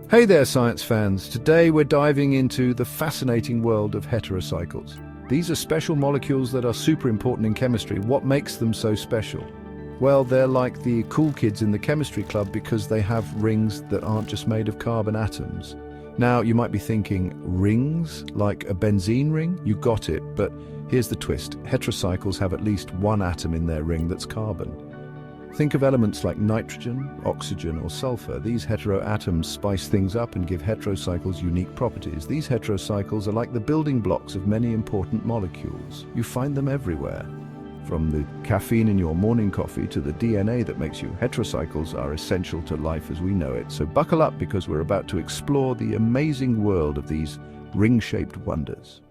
Hey there, science fans. Today we're diving into the fascinating world of heterocycles. These are special molecules that are super important in chemistry. What makes them so special? Well, they're like the cool kids in the chemistry club because they have rings that aren't just made of carbon atoms. Now, you might be thinking, rings? Like a benzene ring? You got it, but here's the twist. Heterocycles have at least one atom in their ring that's carbon. Think of elements like nitrogen, oxygen, or sulfur. These heteroatoms spice things up and give heterocycles unique properties. These heterocycles are like the building blocks of many important molecules. You find them everywhere. From the caffeine in your morning coffee to the DNA that makes you, heterocycles are essential to life as we know it. So buckle up because we're about to explore the amazing world of these ring-shaped wonders.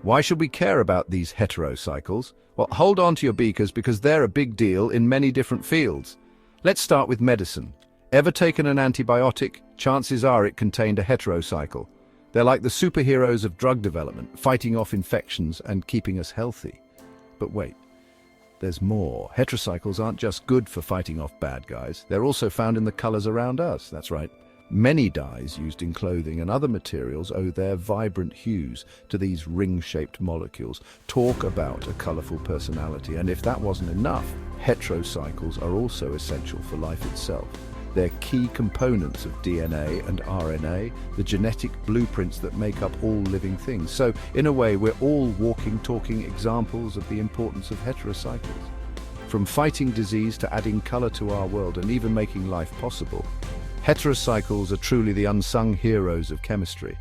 Why should we care about these heterocycles? Well, hold on to your beakers because they're a big deal in many different fields. Let's start with medicine. Ever taken an antibiotic? Chances are it contained a heterocycle. They're like the superheroes of drug development, fighting off infections and keeping us healthy. But wait, there's more. Heterocycles aren't just good for fighting off bad guys. They're also found in the colors around us. That's right. Many dyes used in clothing and other materials owe their vibrant hues to these ring-shaped molecules. Talk about a colorful personality. And if that wasn't enough, heterocycles are also essential for life itself. They're key components of DNA and RNA, the genetic blueprints that make up all living things. So, in a way, we're all walking, talking examples of the importance of heterocycles. From fighting disease to adding color to our world and even making life possible, heterocycles are truly the unsung heroes of chemistry.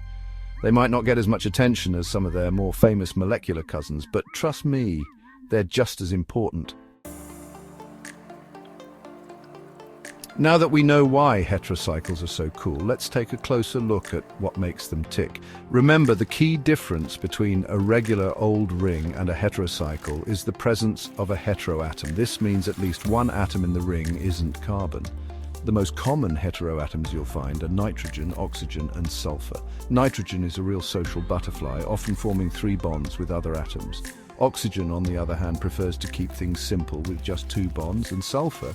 They might not get as much attention as some of their more famous molecular cousins, but trust me, they're just as important. Now that we know why heterocycles are so cool, let's take a closer look at what makes them tick. Remember, the key difference between a regular old ring and a heterocycle is the presence of a heteroatom. This means at least one atom in the ring isn't carbon. The most common heteroatoms you'll find are nitrogen, oxygen, and sulfur. Nitrogen is a real social butterfly, often forming 3 bonds with other atoms. Oxygen, on the other hand, prefers to keep things simple with just 2 bonds, and sulfur,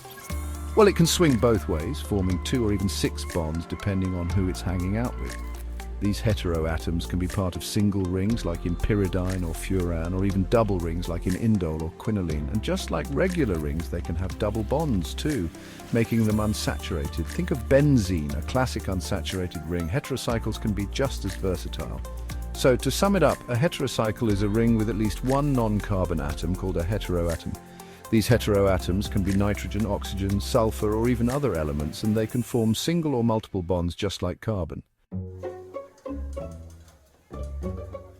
well, it can swing both ways, forming 2 or even 6 bonds depending on who it's hanging out with. These heteroatoms can be part of single rings like in pyridine or furan, or even double rings like in indole or quinoline. And just like regular rings, they can have double bonds too, making them unsaturated. Think of benzene, a classic unsaturated ring. Heterocycles can be just as versatile. So to sum it up, a heterocycle is a ring with at least one non-carbon atom called a heteroatom. These heteroatoms can be nitrogen, oxygen, sulfur, or even other elements, and they can form single or multiple bonds just like carbon.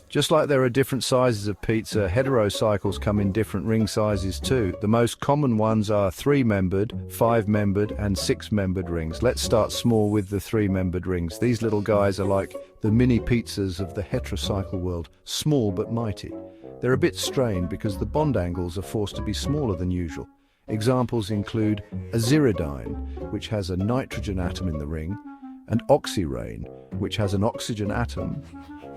Just like there are different sizes of pizza, heterocycles come in different ring sizes too. The most common ones are 3-membered, 5-membered, and 6-membered rings. Let's start small with the 3-membered rings. These little guys are like the mini pizzas of the heterocycle world, small but mighty. They're a bit strained because the bond angles are forced to be smaller than usual. Examples include aziridine, which has a nitrogen atom in the ring, and oxyrane, which has an oxygen atom.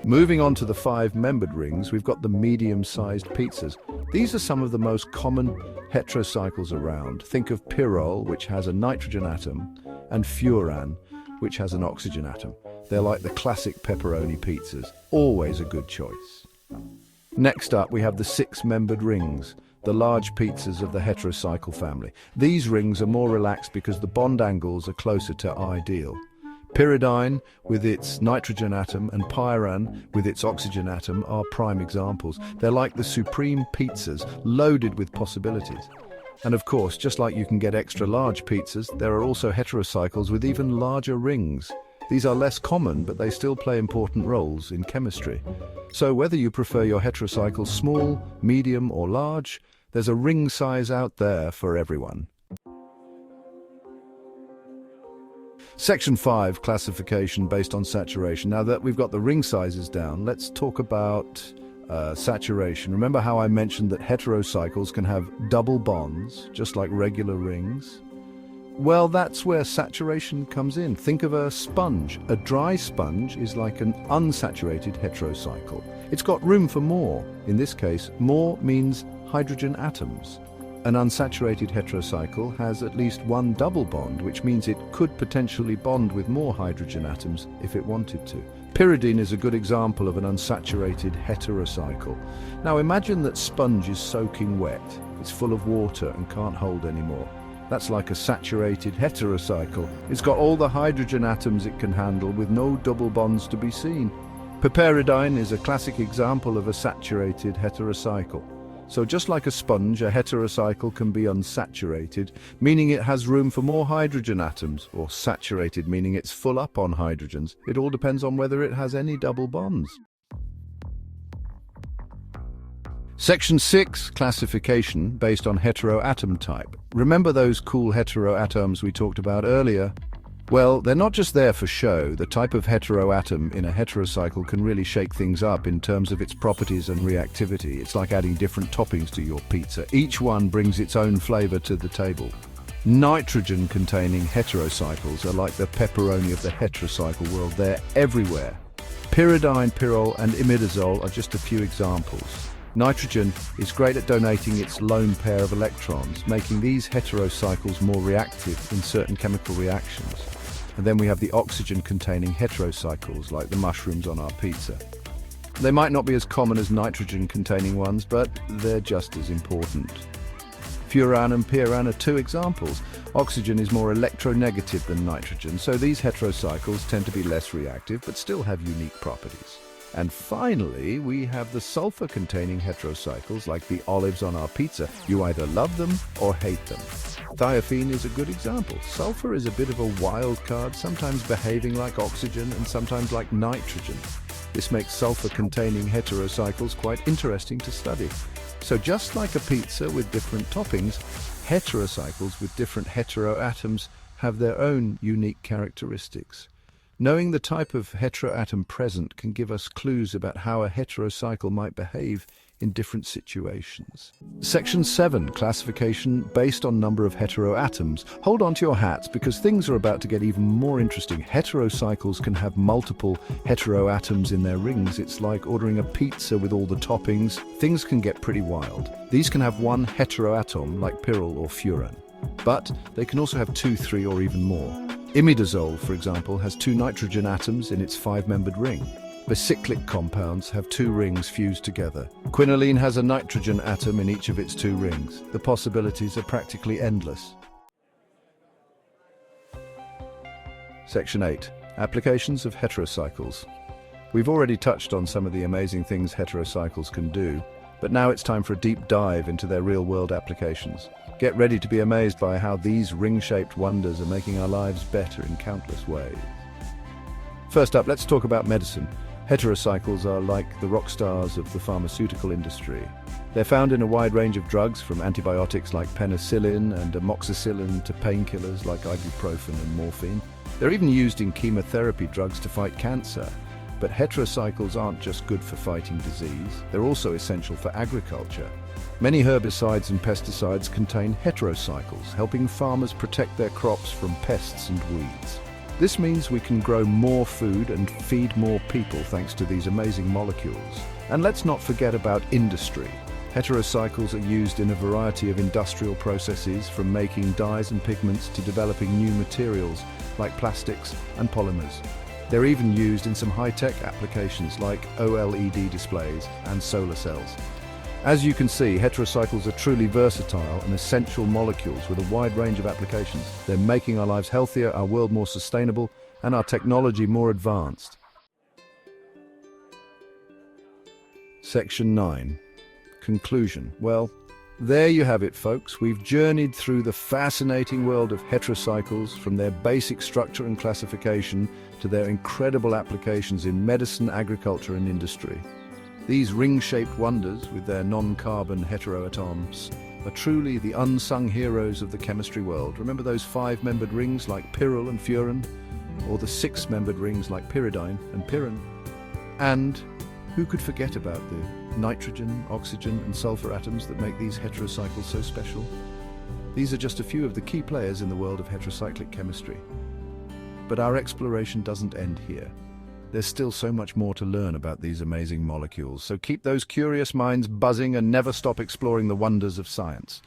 Moving on to the 5-membered rings, we've got the medium-sized pizzas. These are some of the most common heterocycles around. Think of pyrrole, which has a nitrogen atom, and furan, which has an oxygen atom. They're like the classic pepperoni pizzas, always a good choice. Next up, we have the 6-membered rings, the large pizzas of the heterocycle family. These rings are more relaxed because the bond angles are closer to ideal. Pyridine, with its nitrogen atom, and pyran, with its oxygen atom, are prime examples. They're like the supreme pizzas, loaded with possibilities. And of course, just like you can get extra large pizzas, there are also heterocycles with even larger rings. These are less common, but they still play important roles in chemistry. So whether you prefer your heterocycles small, medium, or large, there's a ring size out there for everyone. Section 5, classification based on saturation. Now that we've got the ring sizes down, let's talk about saturation. Remember how I mentioned that heterocycles can have double bonds, just like regular rings? Well, that's where saturation comes in. Think of a sponge. A dry sponge is like an unsaturated heterocycle. It's got room for more. In this case, more means hydrogen atoms. An unsaturated heterocycle has at least one double bond, which means it could potentially bond with more hydrogen atoms if it wanted to. Pyridine is a good example of an unsaturated heterocycle. Now imagine that sponge is soaking wet. It's full of water and can't hold anymore. That's like a saturated heterocycle. It's got all the hydrogen atoms it can handle with no double bonds to be seen. Piperidine is a classic example of a saturated heterocycle. So just like a sponge, a heterocycle can be unsaturated, meaning it has room for more hydrogen atoms, or saturated, meaning it's full up on hydrogens. It all depends on whether it has any double bonds. Section 6, classification based on heteroatom type. Remember those cool heteroatoms we talked about earlier? Well, they're not just there for show. The type of heteroatom in a heterocycle can really shake things up in terms of its properties and reactivity. It's like adding different toppings to your pizza. Each one brings its own flavor to the table. Nitrogen-containing heterocycles are like the pepperoni of the heterocycle world. They're everywhere. Pyridine, pyrrole, and imidazole are just a few examples. Nitrogen is great at donating its lone pair of electrons, making these heterocycles more reactive in certain chemical reactions. And then we have the oxygen-containing heterocycles, like the mushrooms on our pizza. They might not be as common as nitrogen-containing ones, but they're just as important. Furan and piran are two examples. Oxygen is more electronegative than nitrogen, so these heterocycles tend to be less reactive, but still have unique properties. And finally, we have the sulfur-containing heterocycles, like the olives on our pizza. You either love them or hate them. Thiophene is a good example. Sulfur is a bit of a wild card, sometimes behaving like oxygen and sometimes like nitrogen. This makes sulfur-containing heterocycles quite interesting to study. So just like a pizza with different toppings, heterocycles with different heteroatoms have their own unique characteristics. Knowing the type of heteroatom present can give us clues about how a heterocycle might behave in different situations. Section 7, classification based on number of heteroatoms. Hold on to your hats because things are about to get even more interesting. Heterocycles can have multiple heteroatoms in their rings. It's like ordering a pizza with all the toppings. Things can get pretty wild. These can have one heteroatom like pyrrole or furan, but they can also have 2, 3, or even more. Imidazole, for example, has 2 nitrogen atoms in its 5-membered ring. Bicyclic compounds have 2 rings fused together. Quinoline has a nitrogen atom in each of its 2 rings. The possibilities are practically endless. Section 8. Applications of heterocycles. We've already touched on some of the amazing things heterocycles can do, but now it's time for a deep dive into their real-world applications. Get ready to be amazed by how these ring-shaped wonders are making our lives better in countless ways. First up, let's talk about medicine. Heterocycles are like the rock stars of the pharmaceutical industry. They're found in a wide range of drugs, from antibiotics like penicillin and amoxicillin to painkillers like ibuprofen and morphine. They're even used in chemotherapy drugs to fight cancer. But heterocycles aren't just good for fighting disease, they're also essential for agriculture. Many herbicides and pesticides contain heterocycles, helping farmers protect their crops from pests and weeds. This means we can grow more food and feed more people thanks to these amazing molecules. And let's not forget about industry. Heterocycles are used in a variety of industrial processes, from making dyes and pigments to developing new materials like plastics and polymers. They're even used in some high-tech applications like OLED displays and solar cells. As you can see, heterocycles are truly versatile and essential molecules with a wide range of applications. They're making our lives healthier, our world more sustainable, and our technology more advanced. Section 9. Conclusion. Well, there you have it, folks. We've journeyed through the fascinating world of heterocycles, from their basic structure and classification to their incredible applications in medicine, agriculture, and industry. These ring-shaped wonders, with their non-carbon heteroatoms, are truly the unsung heroes of the chemistry world. Remember those 5-membered rings like pyrrole and furan, or the 6-membered rings like pyridine and piran? And who could forget about the nitrogen, oxygen, and sulfur atoms that make these heterocycles so special? These are just a few of the key players in the world of heterocyclic chemistry. But our exploration doesn't end here. There's still so much more to learn about these amazing molecules, so keep those curious minds buzzing and never stop exploring the wonders of science.